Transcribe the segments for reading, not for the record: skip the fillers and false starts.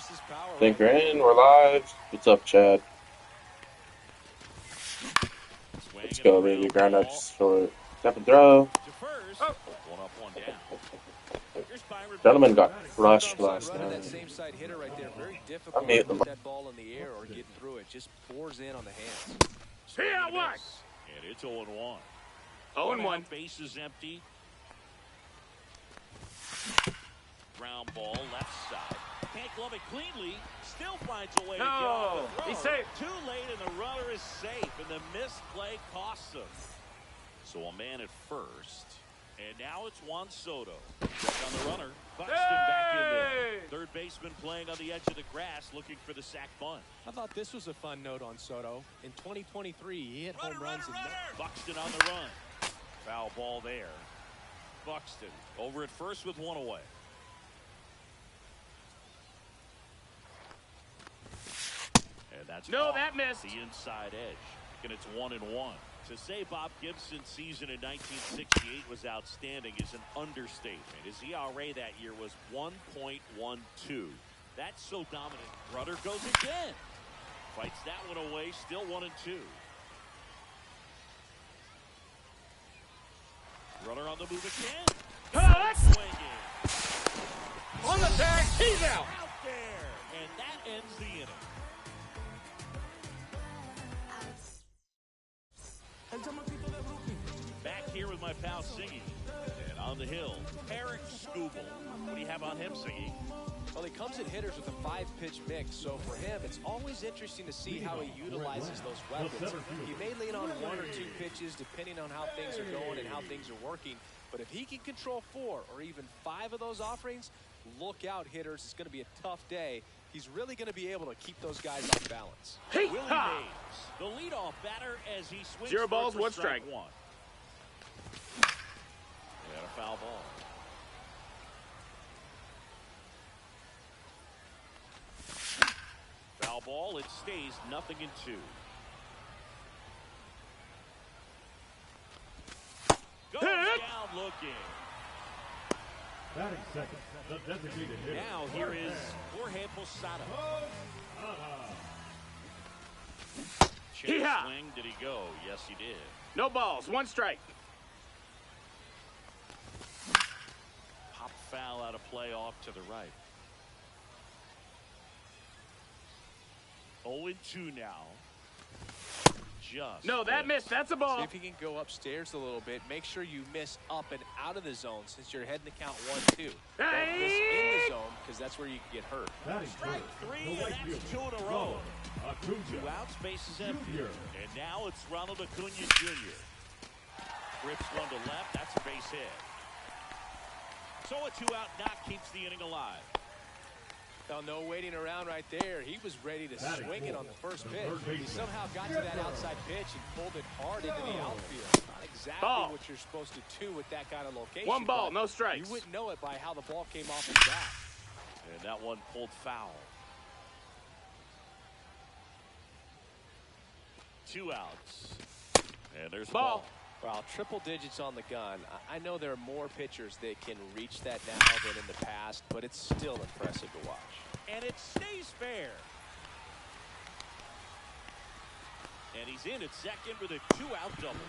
Forces power. Think we're in. We're live. What's up, Chad? Let's go, baby. Ground up short. Step and throw. Oh. Gentleman got crushed last night. That same side hitter right there. Very difficult to put that ball in the air or get through it. Just pours in on the hands. See out one. And it's 0-1. 0-1. Base is empty. Ground ball left side. Can't glove it cleanly. Still finds a way to get off the throw. He's safe. Too late, and the runner is safe, and the missed play costs him. So a man at first. And now it's Juan Soto. Check on the runner. Buxton back in there. Third baseman playing on the edge of the grass, looking for the sac bunt. I thought this was a fun note on Soto. In 2023, he hit home runs. Buxton on the run. Foul ball there. Buxton over at first with one away. And that's that missed. The inside edge. And it's 1-1. To say Bob Gibson's season in 1968 was outstanding is an understatement. His ERA that year was 1.12. That's so dominant. Rudder goes again. Fights that one away. Still 1-2. Runner on the move again. Swinging. On the tag. He's out. Out there. And that ends the inning. Back here with my pal Singy. And on the hill, Eric Skubal. What do you have on him, Singy? Well, he comes at hitters with a 5-pitch mix, so for him, it's always interesting to see how he utilizes those weapons. He may lean on 1 or 2 pitches, depending on how things are going and how things are working. But if he can control 4 or even 5 of those offerings, look out, hitters. It's going to be a tough day. He's really going to be able to keep those guys on balance. Willie Mays, the leadoff batter as he swings. 0 balls, 1 strike. strike. And a foul ball. Foul ball. It stays 0-2. Goes down looking. Batting second, the designated hitter. Now here is Jorge Posada. Chase swing. Did he go? Yes, he did. No balls, 1 strike. Pop foul out of play off to the right. 0-2 now. Just no, that missed. That's a ball. See if he can go upstairs a little bit. Make sure you miss up and out of the zone since you're heading to count 1-2. Don't miss in the zone because that's where you can get hurt. Strike 3, and that's 2 in a row. 2 outs, base is empty. And now it's Ronald Acuna Jr. Rips one to left. That's a base hit. So a 2-out knock keeps the inning alive. Well, no waiting around right there. He was ready to swing it on the first pitch. He somehow got to that outside pitch and pulled it hard into the outfield. Not exactly what you're supposed to do with that kind of location. 1 ball, no strikes. You wouldn't know it by how the ball came off his bat. And that one pulled foul. 2 outs. And there's ball. Well, triple digits on the gun. I know there are more pitchers that can reach that now than in the past, but it's still impressive to watch. And it stays fair. And he's in at second with a 2-out double.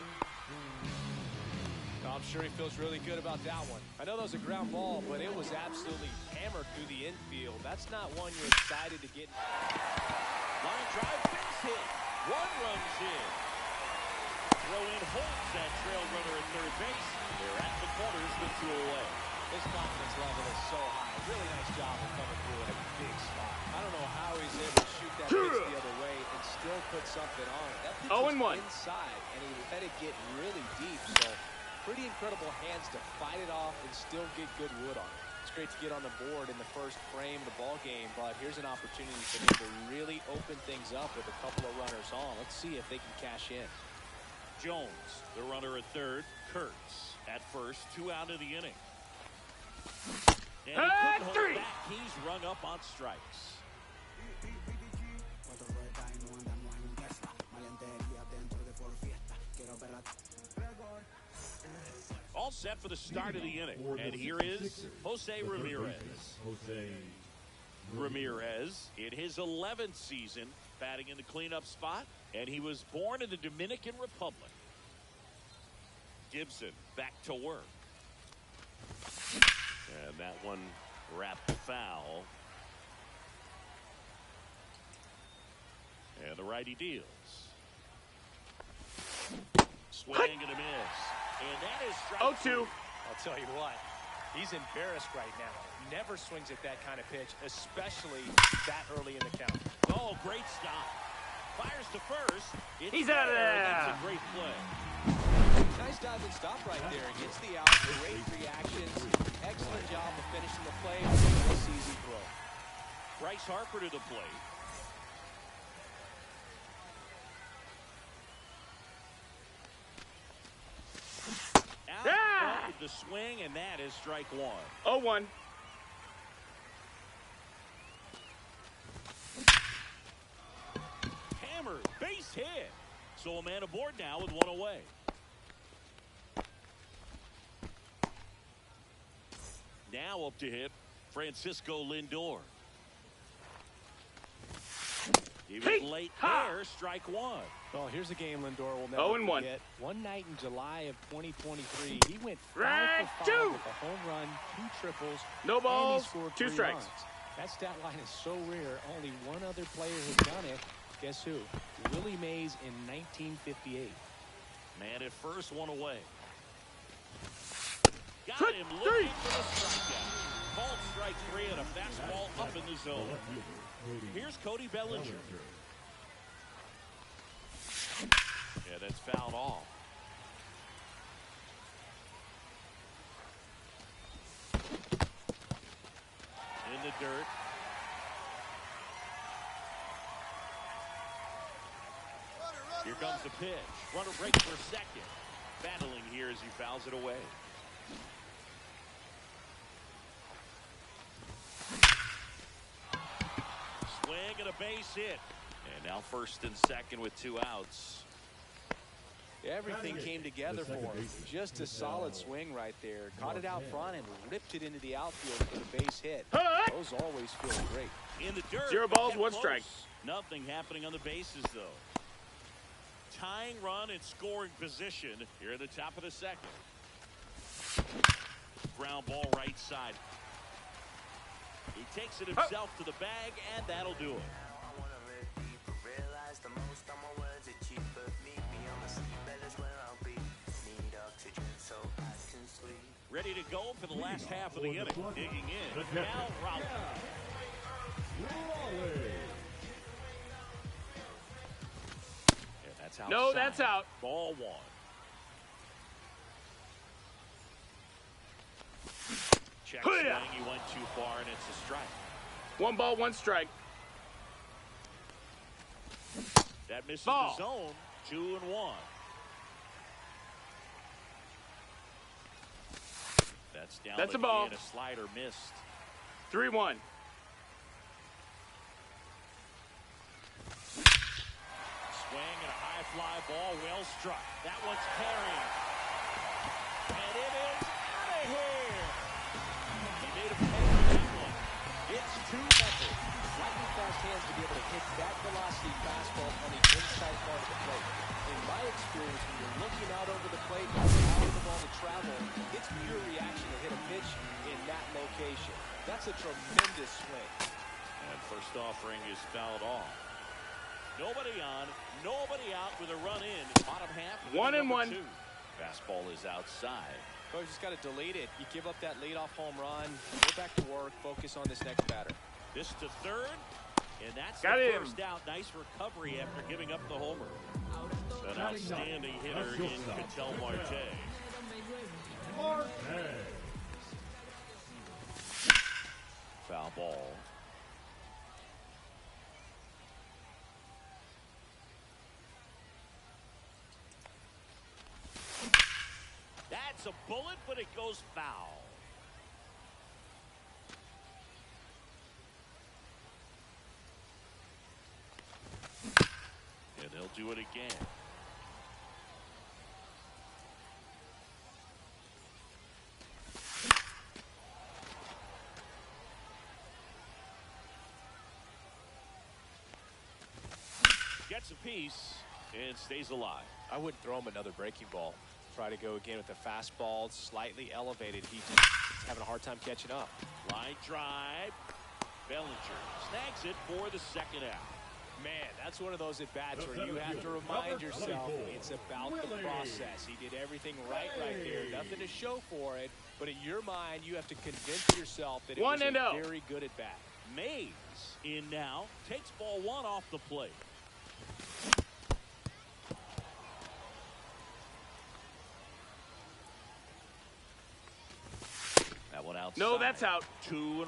I'm sure he feels really good about that one. I know that was a ground ball, but it was absolutely hammered through the infield. That's not one you're excited to get. Line drive, base hit. 1 runs in. Throw in holds that trail runner at third base. They're at the corners with 2 away. His confidence level is so high. Really nice job of coming through in a big spot. I don't know how he's able to shoot that pitch the other way and still put something on it. That pitch was inside, and he let it get really deep. So pretty incredible hands to fight it off and still get good wood on it. It's great to get on the board in the first frame of the ball game, but here's an opportunity for them to really open things up with a couple of runners on. Let's see if they can cash in. Jones, the runner at third. Kurtz at first. 2 out of the inning. And he couldn't hold back. He's rung up on strikes. All set for the start of the inning. And here is Jose Ramirez. Ramirez in his 11th season batting in the cleanup spot, and he was born in the Dominican Republic. Gibson back to work. And that one wrapped foul. And the righty deals. Swing and a miss. And that is strike 0-2. I'll tell you what, he's embarrassed right now. Never swings at that kind of pitch, especially that early in the count. Oh, great stop. Fires to first. He's out of there. That's a great play. Nice dive and stop right there. Gets the out. Great reactions. Excellent job of finishing the play. Nice easy throw. Bryce Harper to the plate. Out with the swing, and that is strike one. 0-1. Hammered, base hit. So a man aboard now with one away. Now up to hit Francisco Lindor. He was late there, strike one. Well, here's a game Lindor will never 0-1. forget. One night in July of 2023, he went 5 Strike for 5 two. with a home run, 2 triples, No balls, and he scored 2 3 strikes. runs. That stat line is so rare. Only one other player has done it. Guess who? Willie Mays in 1958. Man at first, one away. Got him looking for the strikeout. Called strike 3 and a fastball up in the zone. Here's Cody Bellinger. Yeah, that's fouled off. In the dirt. Here comes the pitch. Runner breaks for second. Battling here as he fouls it away. Swing and a base hit. And now first and second with 2 outs. Everything came together for him. Just a solid swing right there. Caught it out front and ripped it into the outfield for the base hit. Those always feel great. In the dirt. 0 balls, kept 1 close. strike. Nothing happening on the bases, though. Tying run in scoring position here at the top of the second. Ground ball right side. He takes it himself to the bag, and that'll do it. Ready to go for the last half of the inning. Digging in. Now Raleigh. Yeah, that's outside. No, that's out. Ball 1. Check swing. He went too far, and it's a strike. 1 ball, 1 strike. That misses Ball. the zone. 2-1. That's down. That's a again. ball. A slider missed. 3-1. Swing and a high fly ball, well struck. That one's carrying. And it is out of here. He made a play on that one. It's 2-0. Lightning fast hands to be able to hit that velocity fastball on the inside part of the plate. In my experience, when you're looking out over the plate, allowing the ball to travel, it's pure reaction to hit a pitch in that location. That's a tremendous swing. And first offering is fouled off. Nobody on, nobody out with a run in. Bottom half. 1-1. Fastball is outside. Coach just got to delete it. You give up that leadoff home run, go back to work, focus on this next batter. This to third, and that's Got the him. first out. Nice recovery after giving up the homer. An outstanding hitter in Ketel Marte. Foul ball. That's a bullet, but it goes foul. And they'll do it again. Gets a piece and stays alive. I wouldn't throw him another breaking ball. Try to go again with the fastball, slightly elevated. He's having a hard time catching up. Line drive. Bellinger snags it for the second out. Man, that's one of those at-bats where you have to remind yourself it's about the process. He did everything right there. Nothing to show for it, but in your mind, you have to convince yourself that it was a very good at-bat. Mays in now, takes ball one off the plate. That one outside. No, that's out. 2-1.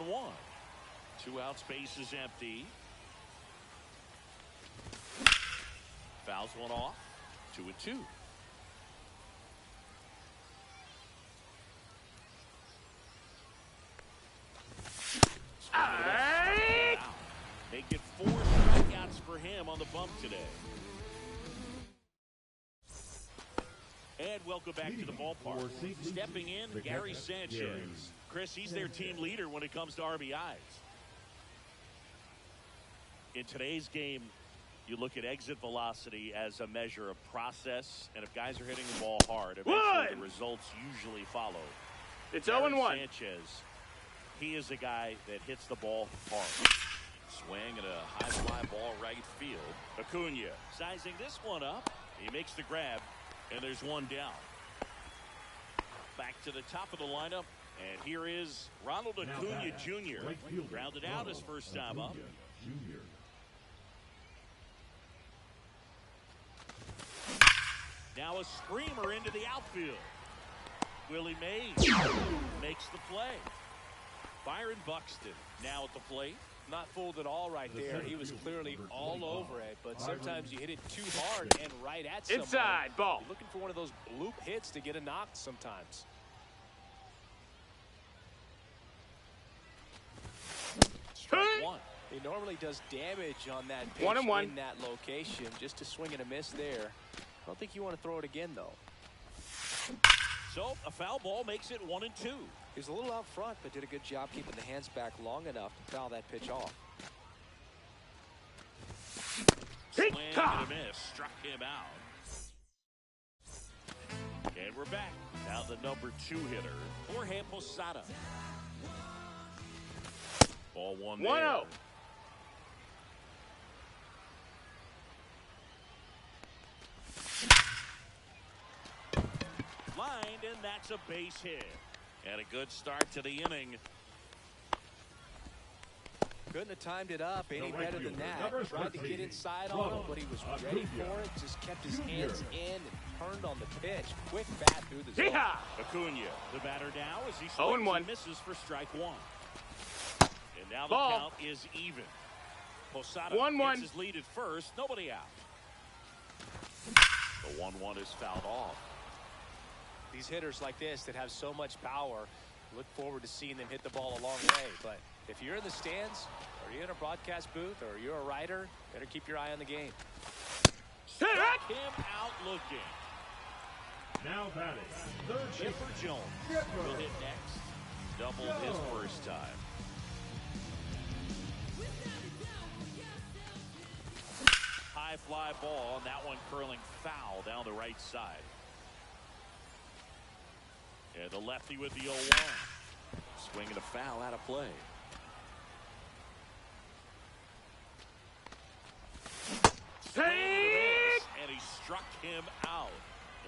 2 outs, base is empty. Fouls one off. 2-2. They get 4 strikeouts for him on the bump today. And welcome back to the ballpark. Stepping in, Gary Sanchez. Chris, he's their team leader when it comes to RBIs. In today's game, you look at exit velocity as a measure of process, and if guys are hitting the ball hard, eventually the results usually follow. It's 0-1. Sanchez, he is a guy that hits the ball hard. Swing at a high fly ball right field. Acuna sizing this one up. He makes the grab, and there's one down. Back to the top of the lineup, and here is Ronald Acuna Jr. Grounded out his first time up. Now a screamer into the outfield. Willie Mays makes the play. Byron Buxton now at the plate. Not fooled at all right there. He was clearly all over it, but sometimes you hit it too hard and right at someone. Inside, ball. You're looking for one of those bloop hits to get a knock sometimes. Strike one. He normally does damage on that pitch 1-1. in that location. Just a swing and a miss there. I don't think you want to throw it again, though. So a foul ball makes it 1-2. He was a little out front, but did a good job keeping the hands back long enough to foul that pitch off. Swing and a miss. Struck him out. And we're back. Now the number 2 hitter, Jorge Posada. Ball 1 there. 1-0. Lined, and that's a base hit. And a good start to the inning. Couldn't have timed it up any better than that. Tried to get inside on him, but he was ready for it. Just kept his hands in and turned on the pitch. Quick bat through the zone. Acuna, the batter now, as he 0-1. and misses for strike 1. And now the Ball. count is even. Posada 1-1. gets his lead at first. Nobody out. The 1-1 is fouled off. These hitters like this that have so much power, look forward to seeing them hit the ball a long way. But if you're in the stands, or you're in a broadcast booth, or you're a writer, better keep your eye on the game. Struck him out looking. Now batting, third Chipper baseman, Jones will hit next. Doubled his first time. High fly ball, and that one curling foul down the right side. And the lefty with the 0-1. Swinging a foul out of play. And he struck him out.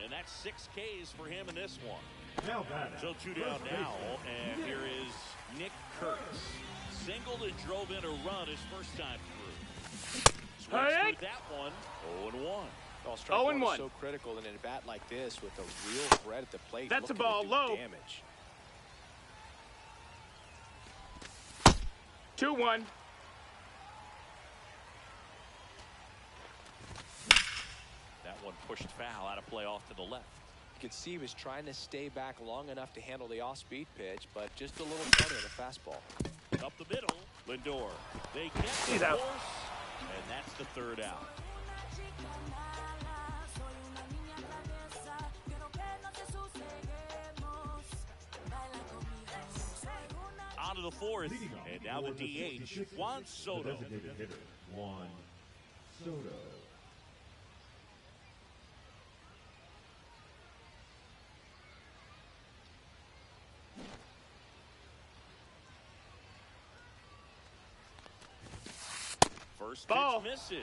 And that's 6 Ks for him in this one. now batting, So 2 down now, and here is Nick Curtis. Singled and drove in a run his first time through. Switched with that one, 0-1. Strike 0-1. one is so critical in a bat like this with a real threat at the plate. That's a looking ball to do low. Damage. 2-1. That one pushed foul out of play off to the left. You could see he was trying to stay back long enough to handle the off-speed pitch, but just a little better in a fastball. Up the middle, Lindor. They get He's the out. force, and that's the 3rd out. On to the 4th, and now the DH, Juan Soto. designated hitter, Juan Soto. First Ball. pitch misses.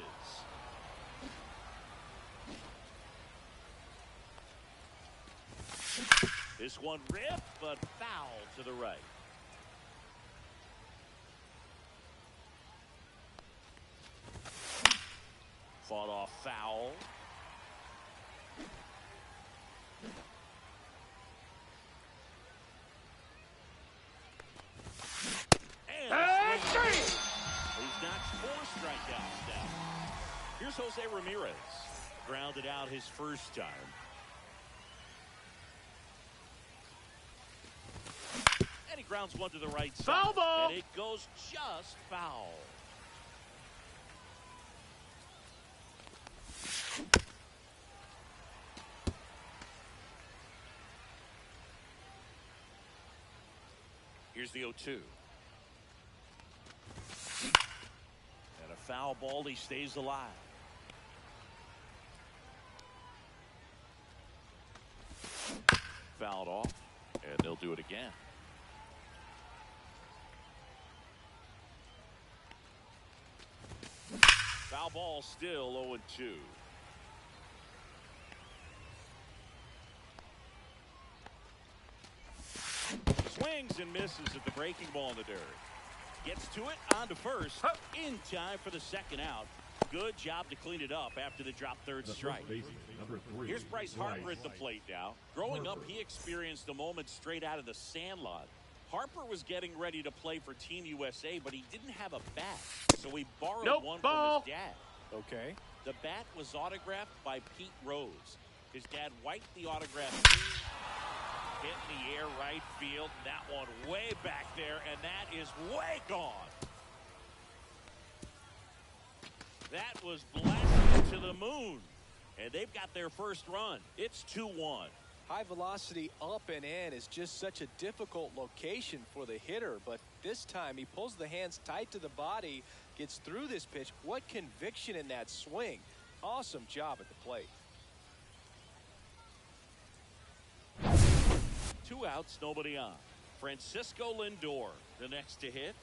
This one ripped, but foul to the right. Fought off foul. And he's notched 4 strikeouts now. Here's Jose Ramirez. Grounded out his first time. And he grounds one to the right side. Foul ball. And it goes just foul. Here's the 0-2. And a foul ball. He stays alive. Fouled off. And they'll do it again. Foul ball still 0-2. Swings and misses at the breaking ball in the dirt. Gets to it, on to first, in time for the second out. Good job to clean it up after the drop third strike. Here's Bryce Harper at the plate now. Growing up, he experienced a moment straight out of the sandlot. Harper was getting ready to play for Team USA, but he didn't have a bat, so he borrowed one from his dad. Okay. The bat was autographed by Pete Rose. His dad wiped the autograph clean, hit in the air right field. That one way back there, and that is way gone. That was blasted to the moon, and they've got their first run. It's 2-1. High velocity up and in is just such a difficult location for the hitter, but this time he pulls the hands tight to the body, gets through this pitch. What conviction in that swing. Awesome job at the plate. 2 outs, nobody on. Francisco Lindor, the next to hit.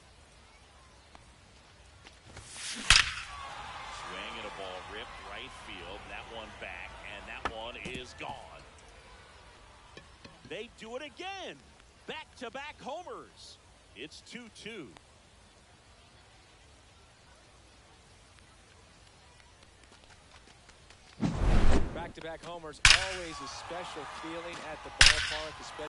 Swing and a ball ripped right field. That one back, and that one is gone. They do it again. Back-to-back homers. It's 2-2. Back-to-back homers, always a special feeling at the ballpark, especially